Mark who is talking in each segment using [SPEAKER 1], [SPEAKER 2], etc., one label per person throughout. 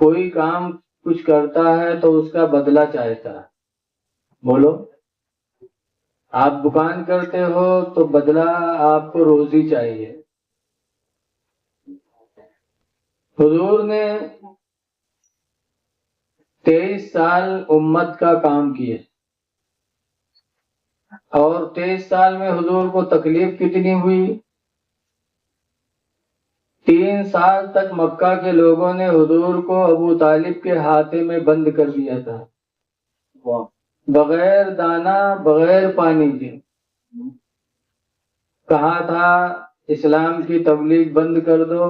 [SPEAKER 1] کوئی کام کچھ کرتا ہے تو اس کا بدلہ چاہتا ہے. بولو، آپ دکان کرتے ہو تو بدلہ آپ کو روزی چاہیے. حضور نے 23 سال امت کا کام کیے، اور 23 سال میں حضور کو تکلیف کتنی ہوئی؟ 3 سال تک مکہ کے لوگوں نے حضور کو ابو طالب کے ہاتھے میں بند کر دیا تھا، بغیر دانا بغیر پانی کے. کہا تھا اسلام کی تبلیغ بند کر دو،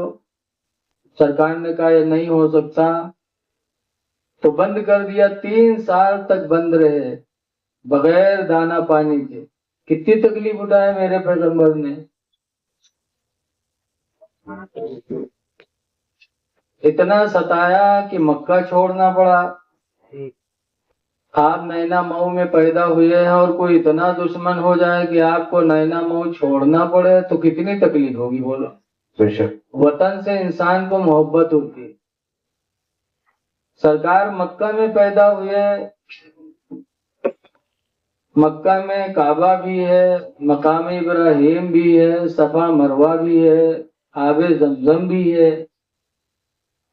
[SPEAKER 1] سرکار نے کہا یہ نہیں ہو سکتا، تو بند کر دیا. 3 سال تک بند رہے بغیر دانا پانی کے. کتنی تکلیف اٹھائے میرے پیغمبر نے. اتنا ستایا کہ مکہ چھوڑنا پڑا. آپ نینا مئو میں پیدا ہوئے ہیں اور کوئی اتنا دشمن ہو جائے کہ آپ کو نینا مئو چھوڑنا پڑے تو کتنی تکلیف ہوگی. بولو. وطن سے انسان کو محبت ہوتی ہے. سرکار مکہ میں پیدا ہوئے، مکہ میں کعبہ بھی ہے، مقام ابراہیم بھی ہے، صفا مروہ بھی ہے، آب زمزم بھی ہے.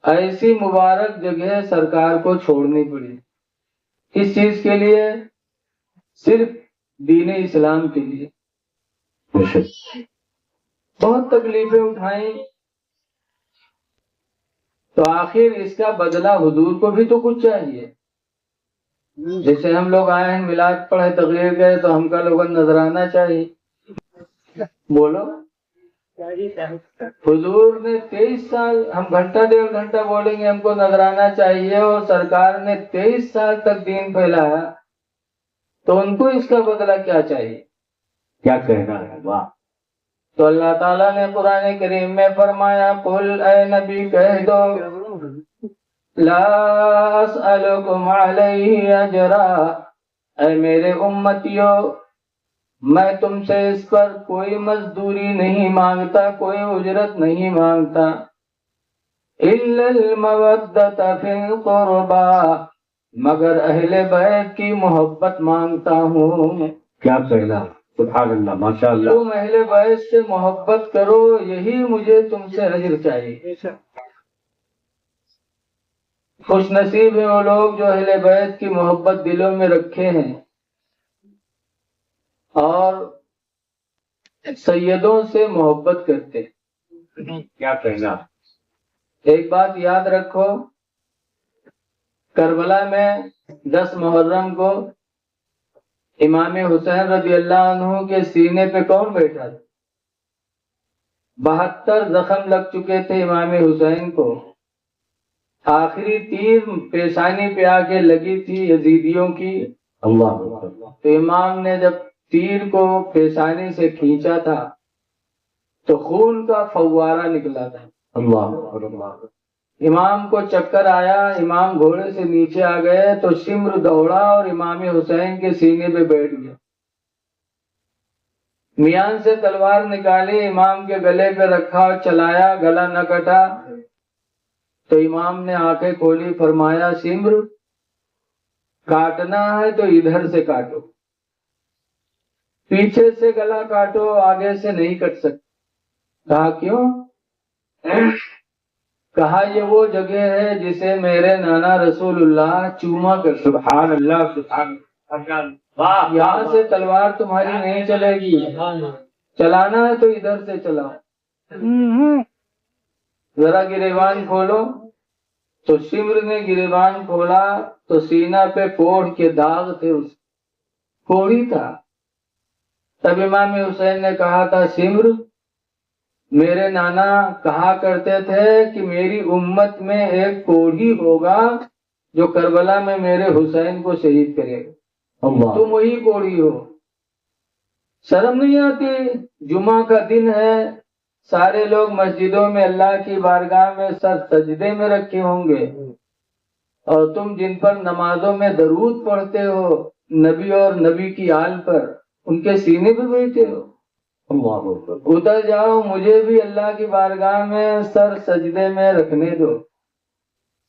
[SPEAKER 1] ایسی مبارک جگہ سرکار کو چھوڑنی پڑی. کس چیز کے لیے؟ صرف دین اسلام کے لیے. بہت تکلیفیں اٹھائیں، تو آخر اس کا بدلہ حضور کو بھی تو کچھ چاہیے. جیسے ہم لوگ آئے ہیں میلاد پڑھے تقریر گئے تو ہم کا لوگوں نظرانہ چاہیے. بولو. حضور نے 23 سال، ہم گھنٹہ 1.5 گھنٹہ بولیں گے ہم کو نظرانہ چاہیے، اور سرکار نے 23 سال تک دین پھیلایا، تو ان کو اس کا بدلہ کیا چاہیے؟ کیا کہنا ہے؟ واہ. تو اللہ تعالیٰ نے قرآن کریم میں فرمایا قل اے نبی کہہ دو لا اسألکم علیہ اجرا، اے میرے امتیو میں تم سے اس پر کوئی مزدوری نہیں مانگتا، کوئی اجرت نہیں مانگتا. الا المودۃ فی القربى، مگر اہل بیت کی محبت مانگتا ہوں. کیا کہنا، سبحان اللہ، ماشاء اللہ. تم اہل بیت سے محبت کرو، یہی مجھے تم سے اجر چاہیے. خوش نصیب ہیں وہ لوگ جو اہل بیت کی محبت دلوں میں رکھے ہیں اور سیدوں سے محبت کرتے. کیا کہنا. ایک بات یاد رکھو، کربلا میں 10 محرم کو امام حسین رضی اللہ عنہ کے سینے پہ کون بیٹھا تھا؟ 72 زخم لگ چکے تھے امام حسین کو. آخری تیر پیشانی پہ آ کے لگی تھی یزیدیوں کی. اللہ. تو امام نے جب تیر کو پیشانی سے کھینچا تھا تو خون کا فوارہ نکلا تھا. اللہ. امام کو چکر آیا، امام گھوڑے سے نیچے آ گئے تو شمر دوڑا اور امام حسین کے سینے پہ بیٹھ گیا. میان سے تلوار نکالی، امام کے گلے پہ رکھا اور چلایا، گلا نہ کٹا. تو امام نے آنکھیں کھولی، فرمایا شمر کاٹنا ہے تو ادھر سے کاٹو، پیچھے سے گلا کاٹو، آگے سے نہیں کٹ سکتے. کہا کیوں؟ کہا یہ وہ جگہ ہے جسے میرے نانا رسول اللہ چوما کر. سبحان اللہ، سبحان اللہ. یہاں سے تلوار تمہاری نہیں چلے گی، چلانا ہے تو ادھر سے چلاؤ. ذرا گریبان کھولو. تو شمر نے گریبان کھولا تو سینہ پہ کوڑ کے داغ تھے، اس کوڑی تھا. تب امام حسین نے کہا تھا شمر میرے نانا کہا کرتے تھے کہ میری امت میں ایک کوڑی ہوگا جو کربلا میں میرے حسین کو شہید کرے گا. تم وہی کوڑی ہو. شرم نہیں آتی؟ جمعہ کا دن ہے، سارے لوگ مسجدوں میں اللہ کی بارگاہ میں سر سجدے میں رکھے ہوں گے، اور تم جن پر نمازوں میں درود پڑھتے ہو نبی اور نبی کی آل پر، ان کے سینے پہ بیٹھے ہو. اتر جاؤ، مجھے بھی اللہ کی بارگاہ میں سر سجدے میں رکھنے دو.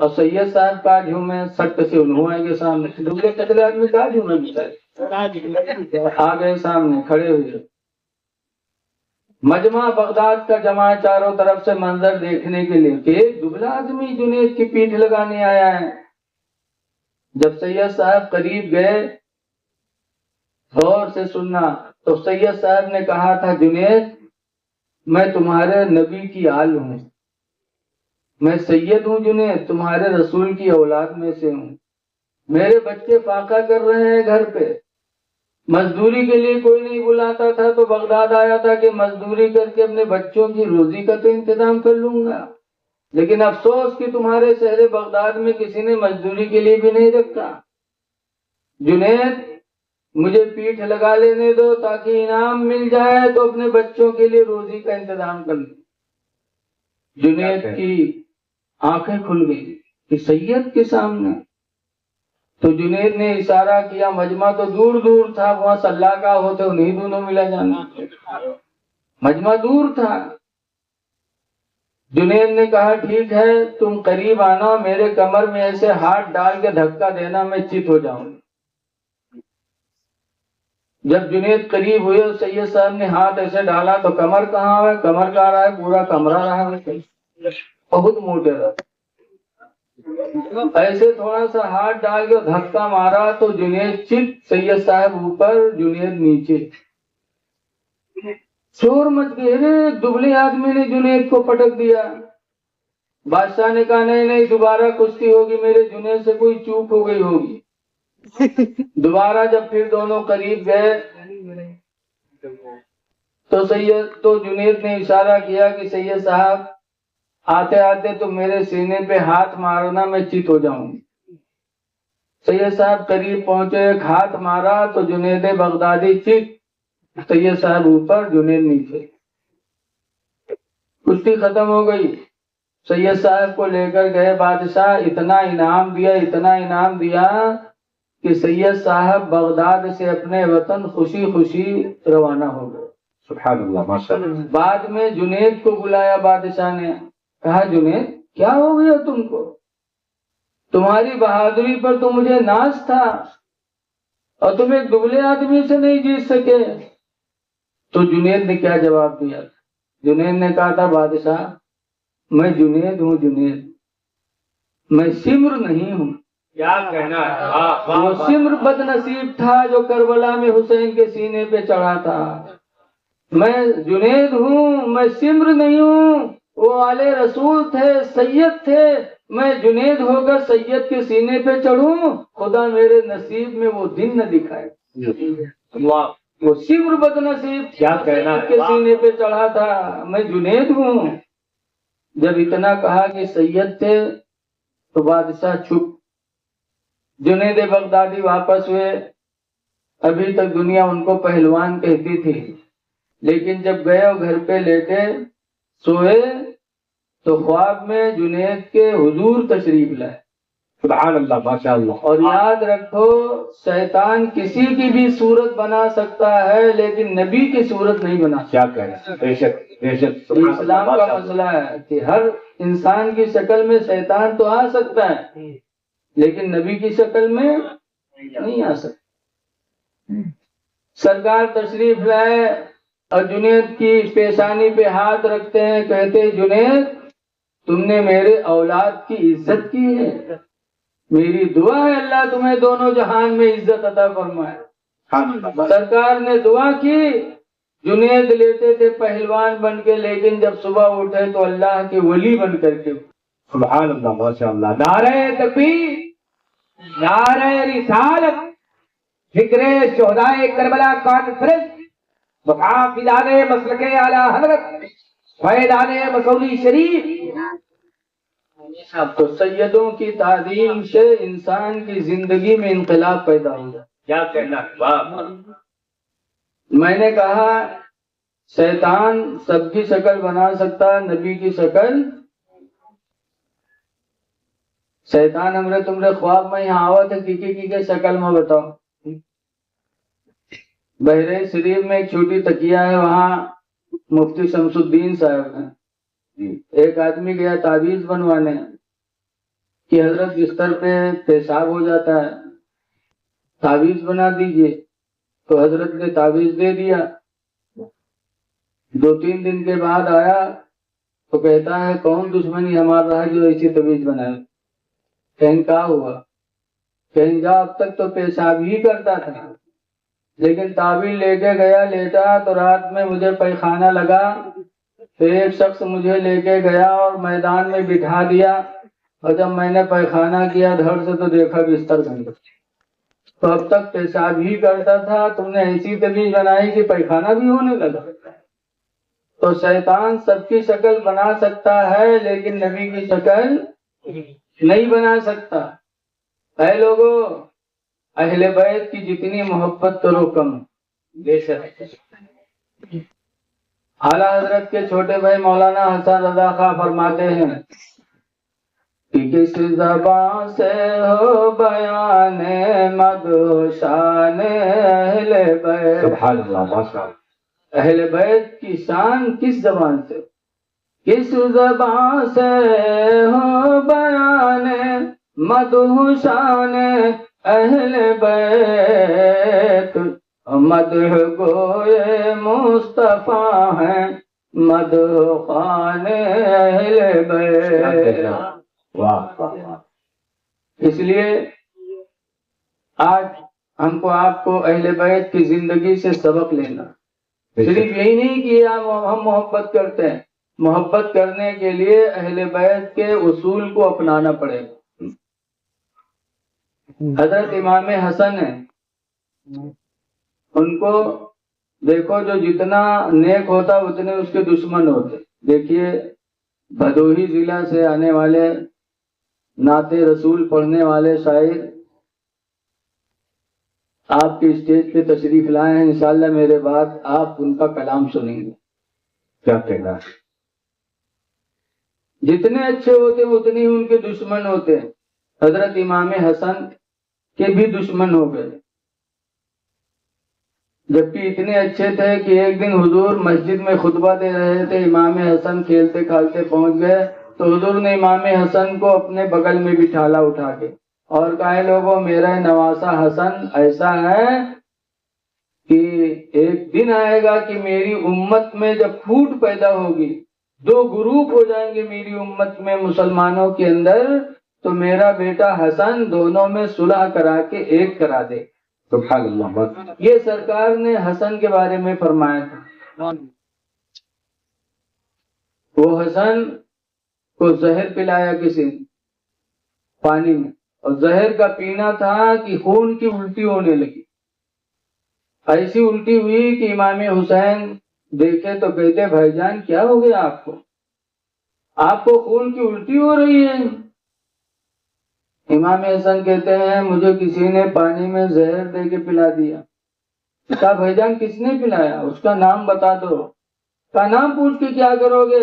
[SPEAKER 1] اور سید صاحب کا جھومے سٹ سے انہوں کے سامنے دبلے پتلے آدمی کا جھومے بچائے آ گئے سامنے کھڑے ہوئے. مجمع بغداد کا جمع چاروں طرف سے منظر دیکھنے کے لیے کہ ایک دبلا آدمی جنید کی پیٹھ لگانے آیا ہے. جب سید صاحب قریب گئے غور سے سننا تو سید صاحب نے کہا تھا جنید میں تمہارے نبی کی آل ہوں, میں سید ہوں جنید تمہارے رسول کی اولاد میں سے ہوں. میرے بچے فاقہ کر رہے ہیں گھر پہ, مزدوری کے لیے کوئی نہیں بلاتا تھا تو بغداد آیا تھا کہ مزدوری کر کے اپنے بچوں کی روزی کا تو انتظام کر لوں گا, لیکن افسوس کہ تمہارے شہر بغداد میں کسی نے مزدوری کے لیے بھی نہیں رکھا. جنید مجھے پیٹھ لگا لینے دو تاکہ انعام مل جائے تو اپنے بچوں کے لیے روزی کا انتظام کر لوں. جنید کی آنکھیں کھل گئی کہ سید کے سامنے. تو جنید نے اشارہ کیا, مجمع تو دور دور تھا, وہاں صلاح کا ہوتے انہیں دونوں ملا جانا, مجمع دور تھا. جنید نے کہا ٹھیک ہے تم قریب آنا, میرے کمر میں ایسے ہاتھ ڈال کے دھکا دینا میں چت ہو جاؤں. جب جنید قریب ہوئے سید صاحب نے ہاتھ ایسے ڈالا تو کمر کہاں ہے, کمر کہاں رہا ہے, پورا کمرہ رہا ہے, بہت موٹے رہا. ایسے تھوڑا سا ہاتھ ڈال کے دھکا مارا تو جنید چت, سید صاحب اوپر جنید نیچے. شور مچ گئے, دبلے آدمی نے جنید کو پٹک دیا. بادشاہ نے کہا نہیں نہیں دوبارہ کشتی ہوگی, میرے جنید سے کوئی چوک ہو گئی ہوگی. دوبارہ جب پھر دونوں قریب گئے تو جنید نے اشارہ کیا کہ سید صاحب آتے آتے تو میرے سینے پہ ہاتھ مارنا میں چت ہو جاؤں. سید صاحب قریب پہنچے, ایک ہاتھ مارا تو جنید بغدادی چت, سید صاحب اوپر جنید نیچے. کشتی ختم ہو گئی. سید صاحب کو لے کر گئے بادشاہ, اتنا انعام دیا کہ سید صاحب بغداد سے اپنے وطن خوشی خوشی روانہ ہو گئے.
[SPEAKER 2] سبحان اللہ ماشاء اللہ.
[SPEAKER 1] بعد میں جنید کو بلایا بادشاہ نے, کہا جنید کیا ہو گیا تم کو, تمہاری بہادری پر تو مجھے ناز تھا اور تم ایک دبلے آدمی سے نہیں جیت سکے. تو جنید نے کیا جواب دیا؟ جنید نے کہا تھا بادشاہ میں جنید ہوں, جنید میں سمر نہیں ہوں.
[SPEAKER 2] کیا کہنا ہے,
[SPEAKER 1] وہ سمر بد نصیب تھا جو کربلا میں حسین کے سینے پہ چڑھا تھا. میں جنید ہوں, میں سمر نہیں ہوں. وہ آلے رسول تھے, سید تھے, میں جنید ہو کر سید کے سینے پہ چڑھوں, خدا میرے نصیب میں وہ دن نہ دکھائے. وہ سمر بد نصیب
[SPEAKER 2] کیا کہنا
[SPEAKER 1] کے سینے پہ چڑھا تھا, میں جنید ہوں. جب اتنا کہا کہ سید تھے تو بادشاہ چھپ. جنید بغدادی واپس ہوئے. ابھی تک دنیا ان کو پہلوان کہتی تھی, لیکن جب گئے اور گھر پہ لیٹے سوئے تو خواب میں جنید کے حضور تشریف لائے.
[SPEAKER 2] سبحان اللہ ماشاء اللہ.
[SPEAKER 1] اور یاد رکھو شیطان کسی کی بھی صورت بنا سکتا ہے لیکن نبی کی صورت نہیں بنا سکتا.
[SPEAKER 2] کیا کہنا, بے شک بے شک.
[SPEAKER 1] اسلام کا مسئلہ ہے کہ ہر انسان کی شکل میں شیطان تو آ سکتا ہے لیکن نبی کی شکل میں نہیں آ سکتا. سرکار تشریف لائے اور جنید کی پیشانی پہ ہاتھ رکھتے ہیں, کہتے جنید تم نے میرے اولاد کی عزت کی ہے, میری دعا ہے اللہ تمہیں دونوں جہان میں عزت عطا فرمائے. سرکار نے دعا کی. جنید لیتے تھے پہلوان بن کے, لیکن جب صبح اٹھے تو اللہ کے ولی بن کر کے.
[SPEAKER 2] سبحان اللہ ماشاء اللہ. نعرہ تکبیر, نعرہ رسالت, فکر شہدائے کربلا کانفرنس, مقام فیضان مسلک اعلی حضرت فیضان مسولی شریف.
[SPEAKER 1] تو سیدوں کی تعظیم سے انسان کی زندگی میں انقلاب پیدا ہوگا.
[SPEAKER 2] کیا کہنا, واہ.
[SPEAKER 1] میں نے کہا شیطان سب کی شکل بنا سکتا, نبی کی شکل. شیطان ہمارے تمہارے خواب میں یہاں آوا تھا کی شکل میں بتاؤ. بحرین شریف میں ایک چھوٹی تکیا ہے, وہاں مفتی شمس الدین صاحب ہیں. ایک آدمی گیا تعویذ بنوانے کہ حضرت بستر پہ پیشاب ہو جاتا ہے، تعویذ بنا دیجیے، تو حضرت نے تعویذ دے دیا۔ 2-3 دن کے بعد آیا تو کہتا ہے کون دشمنی ہمارا رہا جو ایسی تعویذ بنائے؟ کہیں کہا ہوا، کہیں جا اب تک تو پیشاب ہی کرتا تھا، لیکن تعویذ لے کے گیا، لیٹا تو رات میں مجھے پیخانہ لگا، پھر ایک شخص مجھے لے کے گیا اور میدان میں بٹھا دیا، اور جب میں نے پیخانہ کیا دھڑ سے تو دیکھا بستر گندا، تو اب تک پیشاب ہی کرتا تھا، تم نے ایسی تعویذ بنائی کہ پیخانہ بھی ہونے لگا۔ تو شیطان سب کی شکل بنا سکتا ہے لیکن نبی کی شکل نہیں بنا سکتا۔ اے لوگوں، اہل بیت کی جتنی محبت کرو کم، بے شک۔ اعلیٰ حضرت کے چھوٹے بھائی مولانا حسن رضا خان فرماتے ہیں کہ کس زبان سے ہو بیان مدح شان اہل بیت۔
[SPEAKER 2] سبحان اللہ، ماشاء اللہ۔
[SPEAKER 1] اہل بیت کی شان کس زبان سے، کس زبان سے ہو بیان مدح شان اہل بیت، مدح گوئے مصطفیٰ ہیں مدح خوان اہل بیت۔
[SPEAKER 2] واہ،
[SPEAKER 1] اس لیے آج ہم کو آپ کو اہل بیت کی زندگی سے سبق لینا، صرف یہی نہیں کہ ہم محبت کرتے ہیں، محبت کرنے کے لیے اہل بیت کے اصول کو اپنانا پڑے گا۔ حضرت امام حسن ہیں، ان کو دیکھو جو جتنا نیک ہوتا اتنے اس کے دشمن ہوتے۔ دیکھیے بھدوہی ضلع سے آنے والے نعت رسول پڑھنے والے شاعر آپ کی اسٹیج پہ تشریف لائے ہیں، انشاءاللہ میرے بعد آپ ان کا کلام سنیں گے۔
[SPEAKER 2] کیا کہنا ہے؟
[SPEAKER 1] جتنے اچھے ہوتے اتنے ہی ان کے دشمن ہوتے ہیں۔ حضرت امام حسن کے بھی دشمن ہو گئے، جبکہ اتنے اچھے تھے کہ ایک دن حضور مسجد میں خطبہ دے رہے تھے، امام حسن کھیلتے کھالتے پہنچ گئے تو حضور نے امام حسن کو اپنے بغل میں بٹھالا اٹھا کے اور کہا لوگوں میرا نواسا حسن ایسا ہے کہ ایک دن آئے گا کہ میری امت میں جب پھوٹ پیدا ہوگی، 2 گروپ ہو جائیں گے میری امت میں مسلمانوں کے اندر، تو میرا بیٹا حسن دونوں میں صلح کرا کے ایک کرا دے۔
[SPEAKER 2] سبحان اللہ۔
[SPEAKER 1] یہ سرکار نے حسن کے بارے میں فرمایا تھا۔ وہ حسن کو زہر پلایا کسی نے پانی میں، اور زہر کا پینا تھا کہ خون کی الٹی ہونے لگی، ایسی الٹی ہوئی کہ امام حسین دیکھے تو کہتے بھائی جان کیا ہو گیا آپ کو خون کی الٹی ہو رہی ہے؟ امام حسن کہتے ہیں مجھے کسی نے پانی میں زہر دے کے پلا دیا۔ کہا بھائی جان کس نے پلایا؟ اس کا نام بتا دو۔ کہا نام پوچھ کے کیا کرو گے؟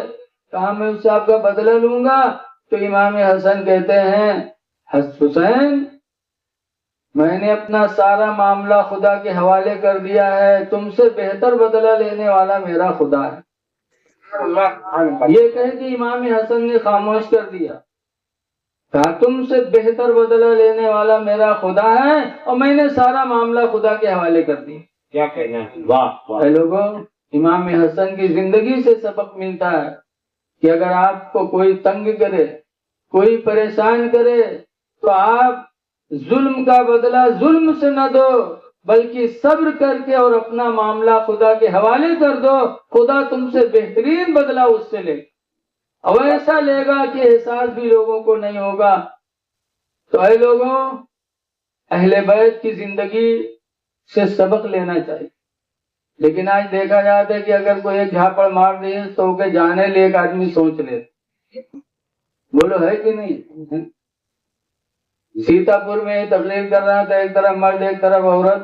[SPEAKER 1] کہا میں اس سے آپ کا بدلہ لوں گا۔ تو امام حسن کہتے ہیں حسین میں نے اپنا سارا معاملہ خدا کے حوالے کر دیا ہے، تم سے بہتر بدلہ لینے والا میرا خدا ہے۔ یہ کہہ کے امام حسن نے خاموش کر دیا، کہا تم سے بہتر بدلہ لینے والا میرا خدا ہے اور میں نے سارا معاملہ خدا کے حوالے کر دیا۔
[SPEAKER 2] کیا کہنا ہے؟ واہ
[SPEAKER 1] اے لوگوں، امام حسن کی زندگی سے سبق ملتا ہے کہ اگر آپ کو کوئی تنگ کرے، کوئی پریشان کرے تو آپ ظلم کا بدلہ ظلم سے نہ دو، بلکہ صبر کر کے اور اپنا معاملہ خدا کے حوالے کر دو، خدا تم سے بہترین بدلہ اس سے لے، اور ایسا لے گا کہ احساس بھی لوگوں کو نہیں ہوگا۔ تو اے لوگوں، اہل بیت کی زندگی سے سبق لینا چاہیے، لیکن آج دیکھا جاتا ہے کہ اگر کوئی ایک جھاپڑ مار دی تو کہ جانے لے ایک آدمی سوچ لے، بولو ہے کہ نہیں؟ سیتا پور میں تقریر کر رہا تھا، ایک طرف مرد ایک طرف عورت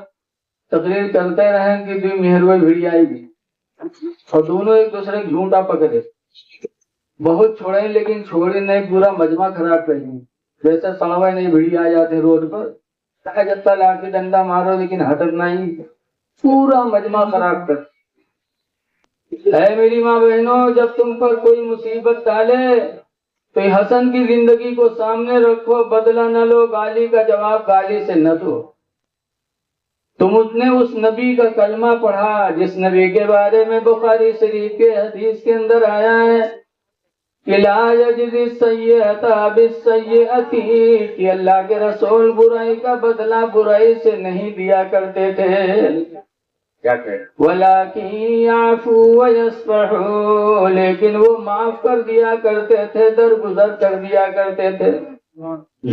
[SPEAKER 1] تقریر کرتے رہیں کہ دوی مہروئی بھیڑی آئی گی اور دونوں ایک دوسرے جھونٹا پکڑے، بہت چھوڑے لیکن چھوڑے نہیں، پورا مجمع خراب کر دیں، جیسے سڑوے نہیں بھیڑی آ جاتے روڈ پر، جتنا لاٹھی ڈنڈا مارو لیکن ہٹنا ہی، پورا مجمع خراب کر۔ اے میری ماں بہنوں، جب تم پر کوئی مصیبت ڈالے تو حسن کی زندگی کو سامنے رکھو، بدلہ نہ لو، گالی کا جواب گالی سے نہ دو۔ تم نے اس نبی کا کلمہ پڑھا جس نبی کے بارے میں بخاری شریف کے حدیث کے اندر آیا ہے کہ لا یجزی السیئۃ بالسیئۃ، کہ اللہ کے رسول برائی کا بدلہ برائی سے نہیں دیا کرتے تھے،
[SPEAKER 2] کیا کہہ
[SPEAKER 1] وَلَٰكِن يَعْفُوا وَيَصْفَحُوا، لیکن وہ معاف کر دیا کرتے تھے، درگزر کر دیا کرتے تھے۔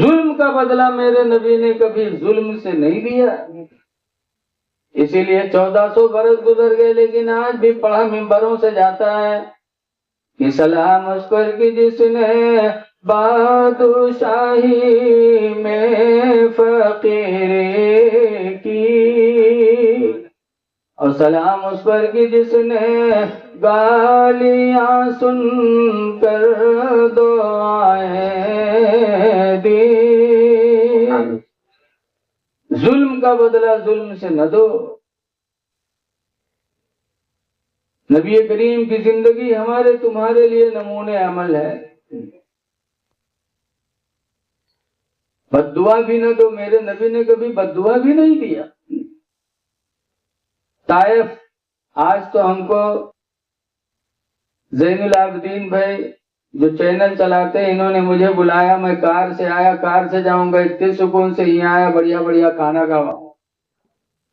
[SPEAKER 1] ظلم کا بدلہ میرے نبی نے کبھی ظلم سے نہیں دیا، اسی لیے 1400 برس گزر گئے، لیکن آج بھی پڑھا ممبروں سے جاتا ہے کہ سلام اس پر کی جس نے بادشاہی میں فقیری کی، اور سلام اس پر کی جس نے گالیاں سن کر دعائیں دی۔ ظلم کا بدلہ ظلم سے نہ دو۔ نبی کریم کی زندگی ہمارے تمہارے لیے نمونے عمل ہے۔ بد دعا بھی نہ دو، میرے نبی نے کبھی بد دعا بھی نہیں دیا۔ طائف، آج تو ہم کو زین العابدین بھائی جو چینل چلاتے ہیں، انہوں نے مجھے بلایا، میں کار سے آیا، کار سے جاؤں گا، اتنے سکون سے یہاں آیا، بڑھیا بڑھیا کھانا کھاوا،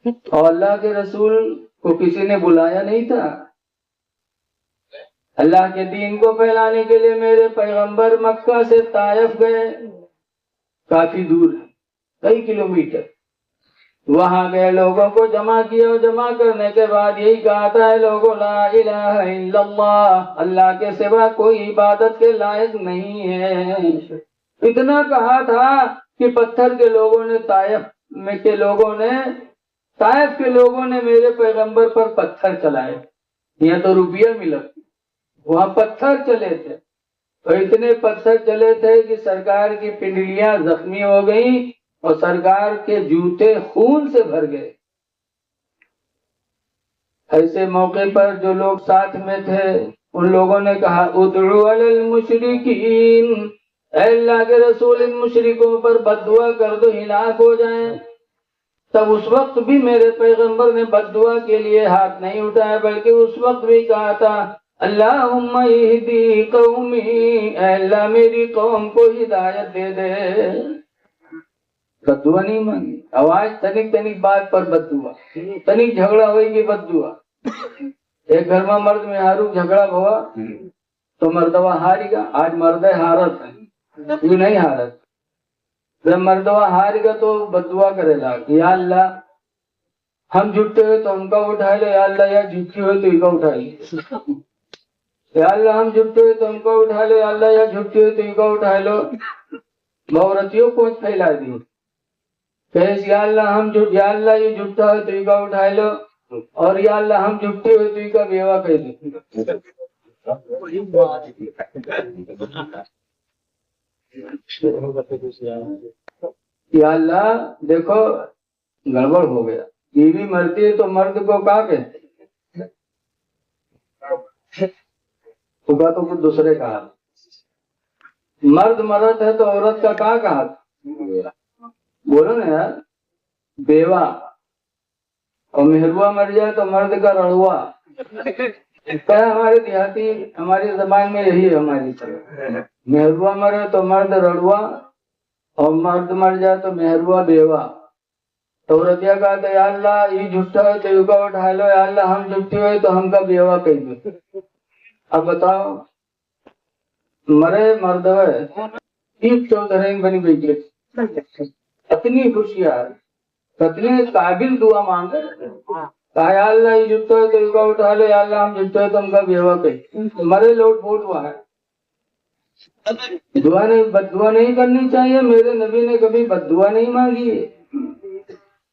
[SPEAKER 1] اور اللہ کے رسول کو کسی نے بلایا نہیں تھا۔ اللہ کے دین کو پھیلانے کے لیے میرے پیغمبر مکہ سے طائف گئے، کافی دور ہے، کئی کلومیٹر، وہاں گئے، لوگوں کو جمع کیا، اور جمع کرنے کے بعد یہی کہا تھا، لوگوں لا الہ الا اللہ، اللہ کے سوا کوئی عبادت کے لائق نہیں ہے۔ اتنا کہا تھا کہ پتھر کے لوگوں نے طائف کے لوگوں نے میرے پیغمبر پر پتھر چلائے، یہاں تو روپیہ ملا، وہاں پتھر چلے تھے، تو اتنے پتھر چلے تھے کہ سرکار کی پنڈلیاں زخمی ہو گئیں اور سرکار کے جوتے خون سے بھر گئے۔ ایسے موقع پر جو لوگ ساتھ میں تھے ان لوگوں نے کہا ادعو علی المشرکین، اے اللہ کے رسول ان مشرکوں پر بد دعا کر دو، ہلاک ہو جائیں۔ تب اس وقت بھی میرے پیغمبر نے بد دعا کے لیے ہاتھ نہیں اٹھایا، بلکہ اس وقت بھی کہا تھا اللہم اہدی قومی، اے اللہ میری قوم کو ہدایت دے دے۔ بد دعا نہیں مانگی، آواز تنک تنک بات پر بد دعا، تنک جھگڑا ہوئے گی بد دعا۔ ایک گھر میں مرد میں ہارو جھگڑا ہوا تو مردوا ہاری گا، آج مرد ہارت ہے، یہ نہیں ہارت۔ جب مردوا ہار گا تو بد دعا کرے گا، یا اللہ ہم جھٹے ہوئے تو ہم کا اٹھا لو، یا اللہ یا جھٹی ہوئے تو ان کا اٹھا لو، یا اللہ ہم جھٹے ہوئے تو ہم کو اٹھا لو، یا اللہ یا جھٹی ہوئے تو ان کا اٹھا لو۔ بہورتیوں کو پھیلا دی، یا اللہ یا اللہ یہ جھٹا ہے تو ان کا اٹھا لو، اور یا اللہ ہم جھٹے ہوئے تو ان کا بیوہ کہہ دو۔ یا اللہ دیکھو گڑبڑ ہو گیا، بیوی مرتی ہے تو مرد کو کہا کہتے ہوگا تو کچھ دوسرے کہا، مرد مرد ہے تو عورت کا کہا بولو نا یار، بیوہ، اور مہروا مر جائے تو مرد کا رڑوا، ہمارے دیہاتی ہماری زبان میں یہی ہے، ہماری طرح مہروا مرے تو مرد رڑوا، اور مرد مر جائے تو مہروا بیوہ۔ تو عورتیا کہا تو یا اللہ یہ جھٹا ہے تو کا اٹھا لو، یا اللہ ہم جھٹے ہوئے تو ہم کا بیوہ کہہ دو۔ اب بتاؤ مرے مرد ایک چودھرین بنی بیٹی، اتنی خوشیاں، اتنے قابل دعا مانگ کہا یا اللہ یہ جھٹا ہے تو کا اٹھا لو، یا اللہ ہم جھٹے ہوئے تو ہم کا بیوہ کہہ، مرے لوٹ پوٹ ہوا ہے۔ دعا نہیں، بد دعا نہیں کرنی چاہیے، میرے نبی نے کبھی بد دعا نہیں مانگی ہے۔